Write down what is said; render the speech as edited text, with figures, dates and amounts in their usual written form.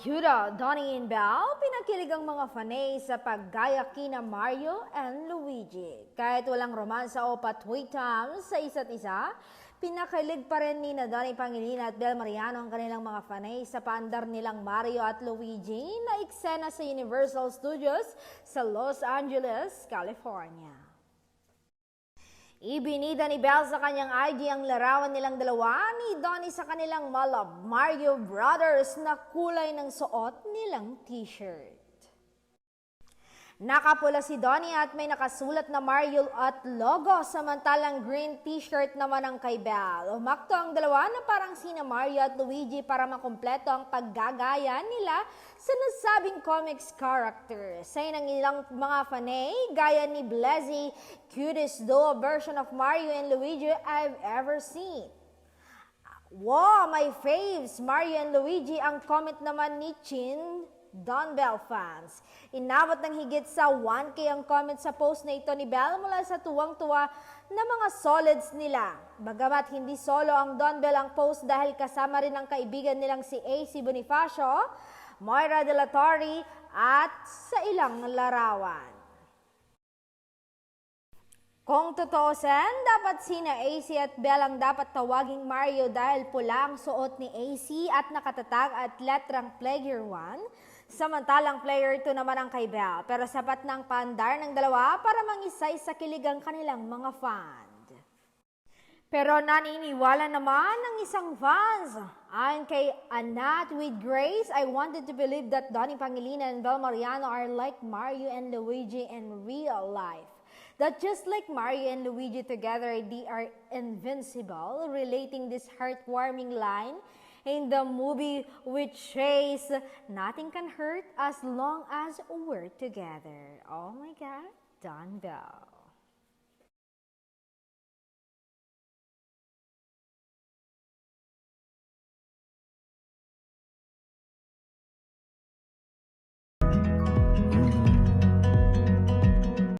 ayuda, Donnie and Belle, pinakilig ang mga fanay sa paggaya kina Mario and Luigi. Kahit walang romansa o patwitam sa isa't isa, pinakilig pa rin ni Donnie Pangilinan at Belle Mariano ang kanilang mga fanay sa paandar nilang Mario at Luigi na eksena sa Universal Studios sa Los Angeles, California. Ibinida ni Belle sa kanyang IG ang larawan nilang dalawa ni Donnie sa kanilang Malab Mario Brothers na kulay ng suot nilang t-shirt. Nakapula si Donnie at may nakasulat na Mario at logo, samantalang green t-shirt naman ang kay Belle. Umakto ang dalawa na parang sina Mario at Luigi para makumpleto ang paggagaya nila sa nasabing comics character. Sa ng ilang mga fanay, gaya ni Blezzy, cutest duo version of Mario and Luigi I've ever seen. Wow, my faves, Mario and Luigi, ang comment naman ni Chin Don Bell fans. Inabot ng higit sa 1K ang comment sa post na ito ni Belle mula sa tuwang-tuwa na mga solids nila. Bagamat hindi solo ang Don Bell ang post dahil kasama rin ang kaibigan nilang si AC Bonifacio, Moira De La Torre at sa ilang larawan. Kung tutuusin, dapat sina AC at Belle ang dapat tawaging Mario dahil pula ang suot ni AC at nakatatag at letrang Player 1, samantalang Player 2 naman ang kay Belle. Pero sapat na ang paandar ng dalawa para mangisay sa kilig ang kanilang mga fan. Pero naniniwala naman ng isang fans. Ayon kay Anat with Grace, I wanted to believe that Donnie Pangilinan and Belle Mariano are like Mario and Luigi in real life. That just like Mario and Luigi together, they are invincible, relating this heartwarming line in the movie which says, nothing can hurt as long as we're together. Oh my God, Don Bell.